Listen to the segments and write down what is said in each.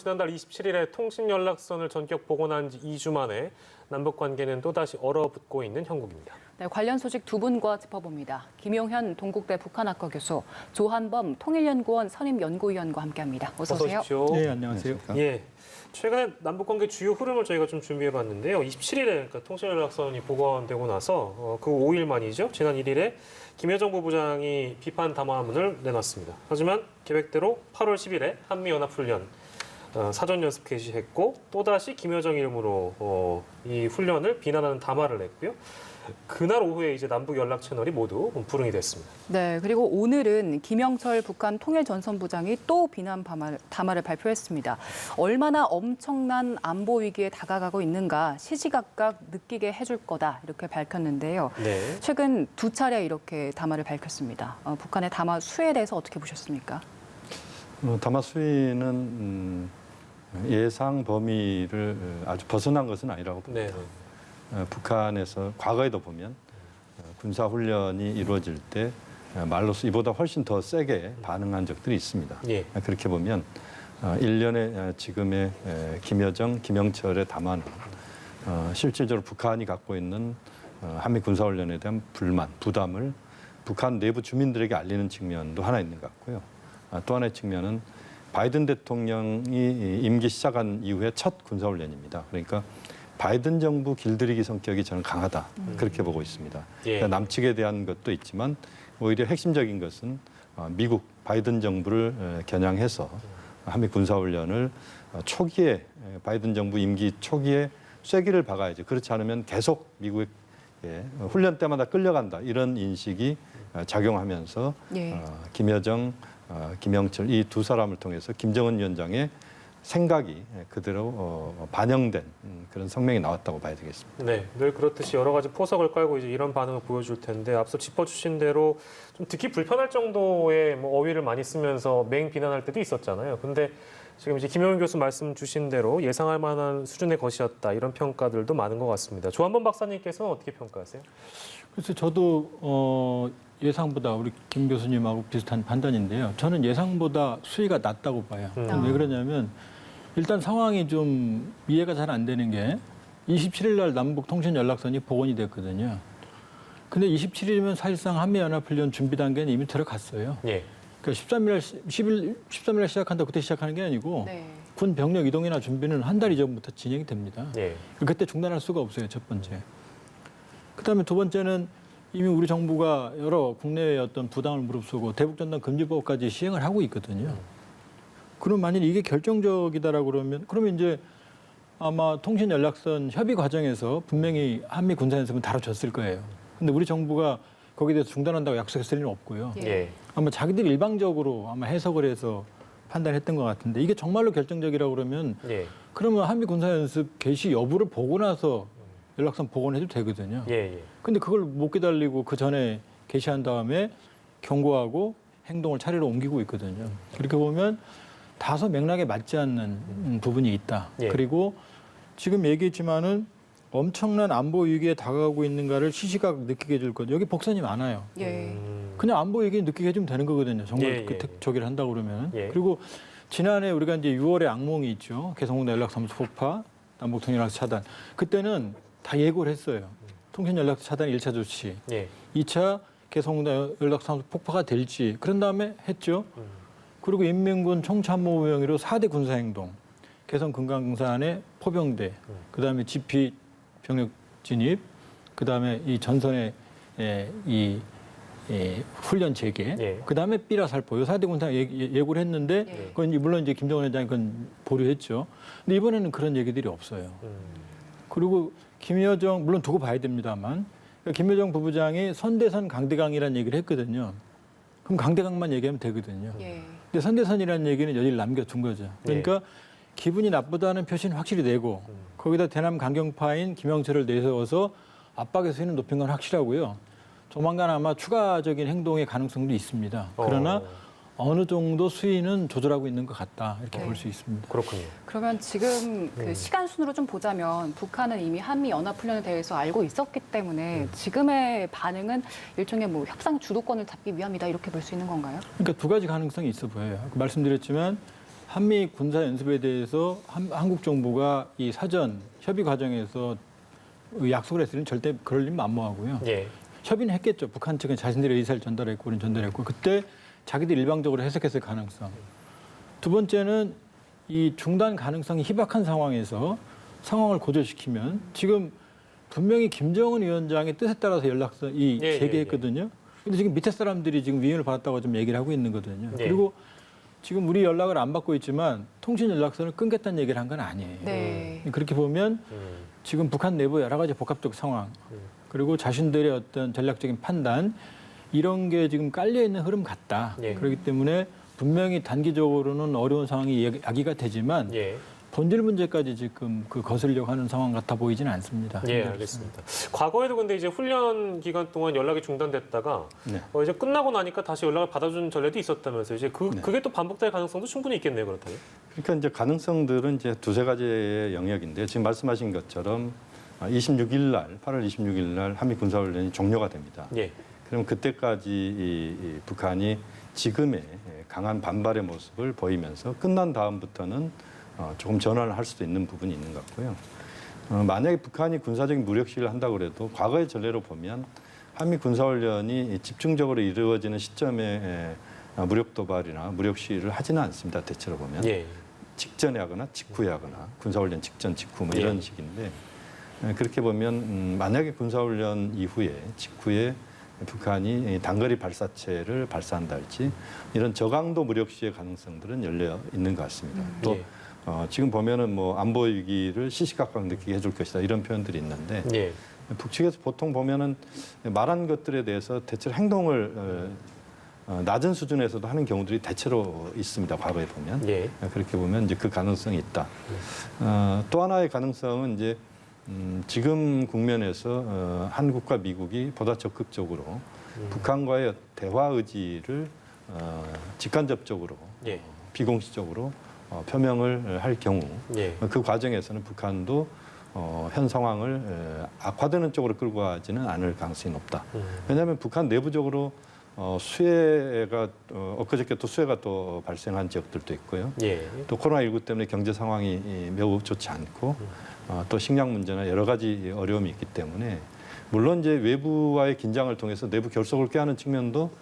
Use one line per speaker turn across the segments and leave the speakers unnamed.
지난달 27일에 통신연락선을 전격 복원한 지 2주 만에 남북 관계는 또다시 얼어붙고 있는 형국입니다.
네, 관련 소식 두 분과 짚어봅니다. 김용현 동국대 북한학과 교수, 조한범 통일연구원 선임연구위원과 함께합니다. 어서 오세요.
오십시오.
네, 안녕하세요.
예. 최근에 남북 관계 주요 흐름을 저희가 좀 준비해봤는데요. 27일에 그러니까 통신연락선이 복원되고 나서 그 5일 만이죠. 지난 1일에 김여정 부부장이 비판 담화문을 내놨습니다. 하지만 계획대로 8월 10일에 한미연합훈련 사전 연습 개시했고 또다시 김여정 이름으로 이 훈련을 비난하는 담화를 냈고요. 그날 오후에 이제 남북 연락 채널이 모두 불응이 됐습니다.
네, 그리고 오늘은 김영철 북한 통일전선부장이 또 비난 담화를 발표했습니다. 얼마나 엄청난 안보 위기에 다가가고 있는가 시시각각 느끼게 해줄 거다 이렇게 밝혔는데요.
네.
최근 두 차례 이렇게 담화를 밝혔습니다. 북한의 담화 수에 대해서 어떻게 보셨습니까?
담화 수위는 예상 범위를 아주 벗어난 것은 아니라고 봅니다.
네.
북한에서 과거에도 보면 군사훈련이 이루어질 때 말로써 이보다 훨씬 더 세게 반응한 적들이 있습니다.
예.
그렇게 보면 일련의 지금의 김여정, 김영철의 담화는 실질적으로 북한이 갖고 있는 한미 군사훈련에 대한 불만, 부담을 북한 내부 주민들에게 알리는 측면도 하나 있는 것 같고요. 또 하나의 측면은 바이든 대통령이 임기 시작한 이후에 첫 군사훈련입니다. 그러니까 바이든 정부 길들이기 성격이 저는 강하다. 그렇게 보고 있습니다.
예.
그러니까 남측에 대한 것도 있지만 오히려 핵심적인 것은 미국 바이든 정부를 겨냥해서 한미 군사훈련을 초기에 바이든 정부 임기 초기에 쐐기를 박아야죠. 그렇지 않으면 계속 미국의 훈련 때마다 끌려간다. 이런 인식이 작용하면서
예.
김여정, 김영철 이 두 사람을 통해서 김정은 위원장의 생각이 그대로 반영된 그런 성명이 나왔다고 봐야 되겠습니다.
네, 늘 그렇듯이 여러 가지 포석을 깔고 이제 이런 반응을 보여줄 텐데 앞서 짚어주신 대로 좀 듣기 불편할 정도의 어휘를 많이 쓰면서 맹 비난할 때도 있었잖아요. 근데 지금 이제 김용현 교수 말씀 주신 대로 예상할 만한 수준의 것이었다 이런 평가들도 많은 것 같습니다. 조한범 박사님께서는 어떻게 평가하세요?
그래서 저도 예상보다 우리 김 교수님하고 비슷한 판단인데요. 저는 예상보다 수위가 낮다고 봐요. 왜 그러냐면 일단 상황이 좀 이해가 잘 안 되는 게 27일 날 남북 통신 연락선이 복원이 됐거든요. 근데 27일이면 사실상 한미연합훈련 준비 단계는 이미 들어갔어요.
예.
그러니까 13일 날 시작한다 그때 시작하는 게 아니고
네.
군 병력 이동이나 준비는 한 달 이전부터 진행이 됩니다.
예.
그때 중단할 수가 없어요. 첫 번째. 그다음에 두 번째는 이미 우리 정부가 여러 국내의 어떤 부당을 무릅쓰고 대북전단 금지법까지 시행을 하고 있거든요. 그럼 만일 이게 결정적이다라고 그러면 이제 아마 통신연락선 협의 과정에서 분명히 한미 군사연습은 다뤄졌을 거예요. 근데 우리 정부가 거기에 대해서 중단한다고 약속했을 리는 없고요.
예.
아마 자기들이 일방적으로 아마 해석을 해서 판단했던 것 같은데 이게 정말로 결정적이라고 그러면
예.
그러면 한미 군사연습 개시 여부를 보고 나서 연락선 복원해도 되거든요.
예. 예.
근데 그걸 못 기다리고 그 전에 개시한 다음에 경고하고 행동을 차례로 옮기고 있거든요. 그렇게 보면 다소 맥락에 맞지 않는 부분이 있다.
예.
그리고 지금 얘기했지만은 엄청난 안보 위기에 다가가고 있는가를 시시각 느끼게 해줄 것. 여기 복선이 많아요.
예.
그냥 안보 위기 느끼게 해주면 되는 거거든요. 정말
예, 예,
저기를 한다고 그러면.
예.
그리고 지난해 우리가 이제 6월에 악몽이 있죠. 개성공단 연락사무소 폭파, 남북통일연락소 차단. 그때는 다 예고를 했어요. 통신연락소 차단 1차 조치,
예.
2차 개성공단 연락사무소 폭파가 될지 그런 다음에 했죠. 그리고 인민군 총참모 명의로 4대 군사행동, 개성 금강산의 포병대, 그다음에 GP 병력 진입, 그다음에 이 전선의 훈련 재개,
예.
그다음에 삐라 살포, 이 4대 군사 예고를 했는데
예.
그건 물론 이제 김정은 위원장이 그건 보류했죠. 근데 이번에는 그런 얘기들이 없어요. 그리고 김여정 물론 두고 봐야 됩니다만 김여정 부부장이 선대선 강대강이라는 얘기를 했거든요. 그럼 강대강만 얘기하면 되거든요.
예.
근데 선대선이라는 얘기는 여기를 남겨둔 거죠. 그러니까 기분이 나쁘다는 표시는 확실히 내고 거기다 대남 강경파인 김영철을 내세워서 압박의 수위는 높인 건 확실하고요. 조만간 아마 추가적인 행동의 가능성도 있습니다. 그러나 어느 정도 수위는 조절하고 있는 것 같다 이렇게 볼 수 있습니다.
그렇군요.
그러면 지금 그 시간 순으로 좀 보자면 북한은 이미 한미 연합훈련에 대해서 알고 있었기 때문에 지금의 반응은 일종의 뭐 협상 주도권을 잡기 위함이다 이렇게 볼 수 있는 건가요?
그러니까 두 가지 가능성이 있어 보여요. 말씀드렸지만 한미 군사 연습에 대해서 한국 정부가 이 사전 협의 과정에서 약속을 했으니 절대 그럴 일 만무하고요.
예.
협의는 했겠죠. 북한 측은 자신들의 의사를 전달했고 우리는 전달했고 그때 자기들 일방적으로 해석했을 가능성. 두 번째는 이 중단 가능성이 희박한 상황에서 상황을 고조시키면 지금 분명히 김정은 위원장의 뜻에 따라서 연락선이
예,
재개했거든요. 근데 지금 밑에 사람들이 지금 위임을 받았다고 좀 얘기를 하고 있는 거거든요.
예.
그리고 지금 우리 연락을 안 받고 있지만 통신 연락선을 끊겠다는 얘기를 한 건 아니에요.
네.
그렇게 보면 지금 북한 내부 여러 가지 복합적 상황 그리고 자신들의 어떤 전략적인 판단 이런 게 지금 깔려 있는 흐름 같다.
예.
그렇기 때문에 분명히 단기적으로는 어려운 상황이 야기가 되지만
예.
본질 문제까지 지금 그 거슬려고 하는 상황 같아 보이지는 않습니다.
예, 알겠습니다. 과거에도 근데 이제 훈련 기간 동안 연락이 중단됐다가
네.
이제 끝나고 나니까 다시 연락을 받아준 전례도 있었다면서요. 이제 그게 또 반복될 가능성도 충분히 있겠네요, 그렇다면.
그러니까 이제 가능성들은 이제 두세 가지의 영역인데 지금 말씀하신 것처럼 26일 날, 8월 26일 날 한미 군사훈련이 종료가 됩니다.
예.
그럼 그때까지 이 북한이 지금의 강한 반발의 모습을 보이면서 끝난 다음부터는 조금 전환을 할 수도 있는 부분이 있는 것 같고요. 만약에 북한이 군사적인 무력 시위를 한다고 해도 과거의 전례로 보면 한미 군사훈련이 집중적으로 이루어지는 시점에 무력 도발이나 무력 시위를 하지는 않습니다. 대체로 보면
예.
직전에 하거나 직후에 하거나 군사훈련 직전 직후 뭐 이런
예.
식인데 그렇게 보면 만약에 군사훈련 이후에 직후에 북한이 단거리 발사체를 발사한다 할지 이런 저강도 무력 시의 가능성들은 열려 있는 것 같습니다. 또
예.
지금 보면은 뭐 안보 위기를 시시각각 느끼게 해줄 것이다 이런 표현들이 있는데
예.
북측에서 보통 보면은 말한 것들에 대해서 대체로 행동을 낮은 수준에서도 하는 경우들이 대체로 있습니다. 과거에 보면
예.
그렇게 보면 이제 그 가능성이 있다. 또 하나의 가능성은 이제 지금 국면에서 한국과 미국이 보다 적극적으로 북한과의 대화 의지를 직간접적으로
예.
비공식적으로 표명을 할 경우
예.
그 과정에서는 북한도 현 상황을 악화되는 쪽으로 끌고 가지는 않을 가능성이 높다. 왜냐하면 북한 내부적으로 수해가 엊그저께 또 수해가 또 발생한 지역들도 있고요.
예.
또 코로나19 때문에 경제 상황이 매우 좋지 않고 또 식량 문제나 여러 가지 어려움이 있기 때문에 물론 이제 외부와의 긴장을 통해서 내부 결속을 꾀하는 측면도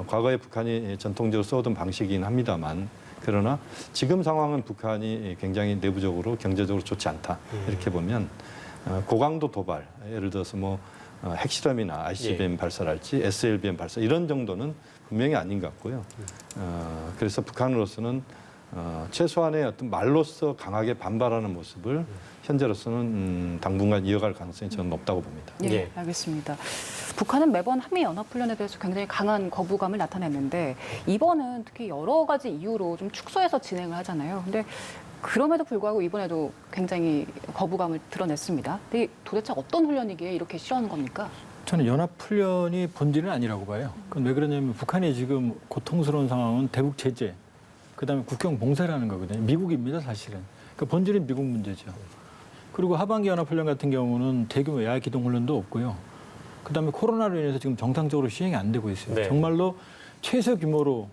과거에 북한이 전통적으로 써오던 방식이긴 합니다만 그러나 지금 상황은 북한이 굉장히 내부적으로 경제적으로 좋지 않다. 이렇게 보면 고강도 도발, 예를 들어서 뭐 핵실험이나 ICBM
예.
발사랄지 SLBM 발사 이런 정도는 분명히 아닌 것 같고요. 그래서 북한으로서는 최소한의 어떤 말로써 강하게 반발하는 모습을 현재로서는 당분간 이어갈 가능성이 저는 높다고 봅니다.
예,
예.
알겠습니다. 북한은 매번 한미 연합훈련에 대해서 굉장히 강한 거부감을 나타냈는데 이번은 특히 여러 가지 이유로 좀 축소해서 진행을 하잖아요. 근데 그럼에도 불구하고 이번에도 굉장히 거부감을 드러냈습니다. 근데 도대체 어떤 훈련이기에 이렇게 싫어하는 겁니까?
저는 연합훈련이 본질은 아니라고 봐요. 그건 왜 그러냐면 북한이 지금 고통스러운 상황은 대북 제재, 그다음에 국경 봉쇄라는 거거든요. 미국입니다, 사실은. 그러니까 본질은 미국 문제죠. 그리고 하반기 연합훈련 같은 경우는 대규모 야외 기동 훈련도 없고요. 그다음에 코로나로 인해서 지금 정상적으로 시행이 안 되고 있어요.
네.
정말로 최소 규모로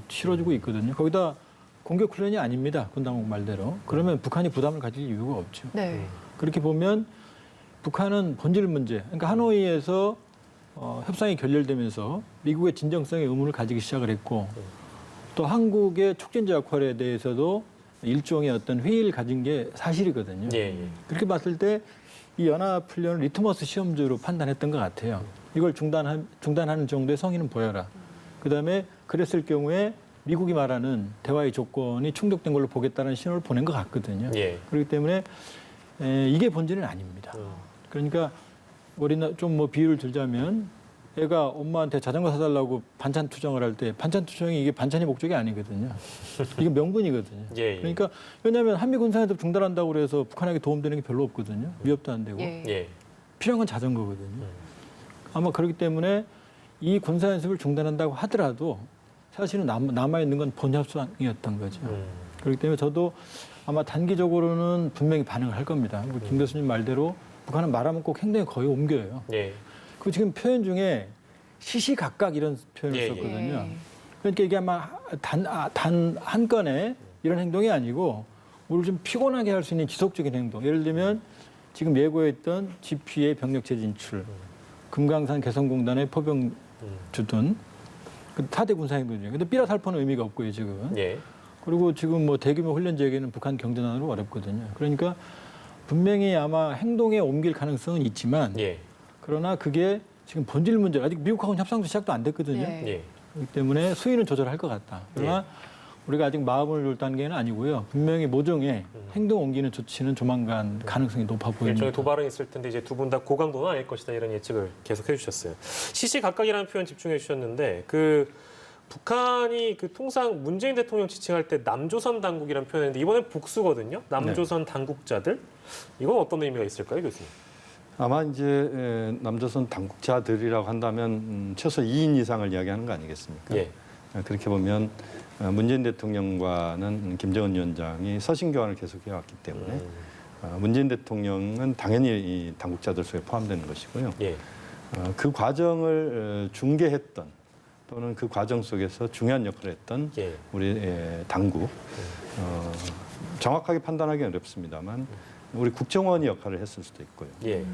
치러지고 있거든요. 거기다 공격 훈련이 아닙니다. 군 당국 말대로. 그러면 북한이 부담을 가질 이유가 없죠.
네.
그렇게 보면 북한은 본질 문제. 그러니까 하노이에서 협상이 결렬되면서 미국의 진정성에 의문을 가지기 시작을 했고 또 한국의 촉진자 역할에 대해서도 일종의 어떤 회의를 가진 게 사실이거든요.
예. 예.
그렇게 봤을 때 이 연합훈련을 리트머스 시험지로 판단했던 것 같아요. 이걸 중단하는 정도의 성의는 보여라. 그다음에 그랬을 경우에 미국이 말하는 대화의 조건이 충족된 걸로 보겠다는 신호를 보낸 것 같거든요.
예.
그렇기 때문에 이게 본질은 아닙니다. 그러니까 우리나 좀 뭐 비유를 들자면 애가 엄마한테 자전거 사달라고 반찬 투정을 할 때 반찬 투정이 이게 반찬이 목적이 아니거든요. 이게 명분이거든요.
예.
그러니까 왜냐하면 한미 군사연습 중단한다고 그래서 북한에게 도움되는 게 별로 없거든요. 위협도 안 되고
예.
예.
필요한 건 자전거거든요. 아마 그렇기 때문에 이 군사연습을 중단한다고 하더라도 사실은 남아있는 건 본협상이었던 거죠. 그렇기 때문에 저도 아마 단기적으로는 분명히 반응을 할 겁니다. 김 교수님 말대로 북한은 말하면 꼭 행동에 거의 옮겨요.
예.
그 지금 표현 중에 시시각각 이런 표현을
예, 예.
썼거든요.
예.
그러니까 이게 아마 단 한 건에 이런 행동이 아니고 우리를 좀 피곤하게 할 수 있는 지속적인 행동. 예를 들면 지금 예고했던 GP의 병력체 진출, 금강산 개성공단의 포병 주둔, 그 타대 군사 행동이죠. 근데 삐라 살포는 의미가 없고요, 지금.
예.
그리고 지금 뭐 대규모 훈련 지역에는 북한 경전환으로 어렵거든요. 그러니까 분명히 아마 행동에 옮길 가능성은 있지만
예.
그러나 그게 지금 본질 문제 아직 미국하고는 협상도 시작도 안 됐거든요.
네.
예.
그렇기 때문에 수위는 조절할 것 같다. 그러나 우리가 아직 마음을 줄 단계는 아니고요. 분명히 모종의 행동 옮기는 조치는 조만간 가능성이 높아 보입니다.
일종의 도발은 있을 텐데 이제 두 분 다 고강도는 아닐 것이다 이런 예측을 계속 해주셨어요. 시시각각이라는 표현 집중해 주셨는데 그 북한이 그 통상 문재인 대통령 지칭할 때 남조선 당국이라는 표현인데 이번엔 복수거든요. 남조선 당국자들 이건 어떤 의미가 있을까요, 교수님?
아마 이제 남조선 당국자들이라고 한다면 최소 2인 이상을 이야기하는 거 아니겠습니까?
예.
그렇게 보면 문재인 대통령과는 김정은 위원장이 서신 교환을 계속해 왔기 때문에 문재인 대통령은 당연히 이 당국자들 속에 포함되는 것이고요.
예.
그 과정을 중개했던 또는 그 과정 속에서 중요한 역할을 했던
예.
우리 당국 정확하게 판단하기 어렵습니다만 우리 국정원이 역할을 했을 수도 있고요.
예.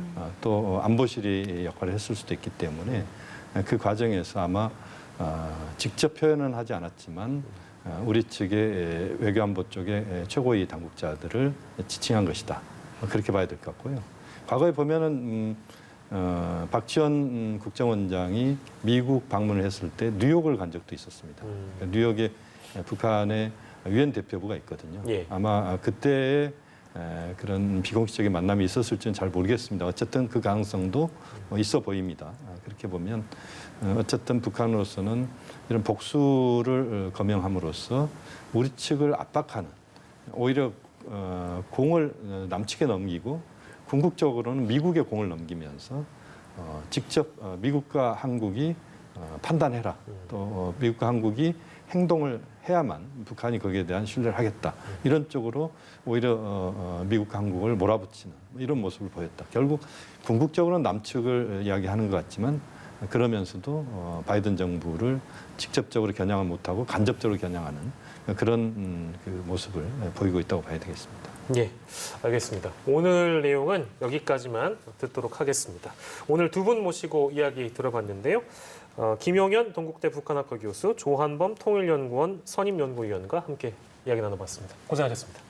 또 안보실이 역할을 했을 수도 있기 때문에 그 과정에서 아마 직접 표현은 하지 않았지만 우리 측의 외교안보 쪽의 최고위 당국자들을 지칭한 것이다. 그렇게 봐야 될 것 같고요. 과거에 보면은 박지원 국정원장이 미국 방문을 했을 때 뉴욕을 간 적도 있었습니다. 뉴욕에 북한의 유엔 대표부가 있거든요.
예.
아마 그때의 그런 비공식적인 만남이 있었을지는 잘 모르겠습니다. 어쨌든 그 가능성도 있어 보입니다. 그렇게 보면 어쨌든 북한으로서는 이런 복수를 거명함으로써 우리 측을 압박하는 오히려 공을 남측에 넘기고 궁극적으로는 미국의 공을 넘기면서 직접 미국과 한국이 판단해라. 또 미국과 한국이 행동을 해야만 북한이 거기에 대한 신뢰를 하겠다. 이런 쪽으로 오히려 미국과 한국을 몰아붙이는 이런 모습을 보였다. 결국 궁극적으로는 남측을 이야기하는 것 같지만 그러면서도 바이든 정부를 직접적으로 겨냥을 못하고 간접적으로 겨냥하는 그런 그 모습을 보이고 있다고 봐야 되겠습니다.
예, 알겠습니다. 오늘 내용은 여기까지만 듣도록 하겠습니다. 오늘 두 분 모시고 이야기 들어봤는데요. 김용현 동국대 북한학과 교수, 조한범 통일연구원 선임연구위원과 함께 이야기 나눠봤습니다. 고생하셨습니다.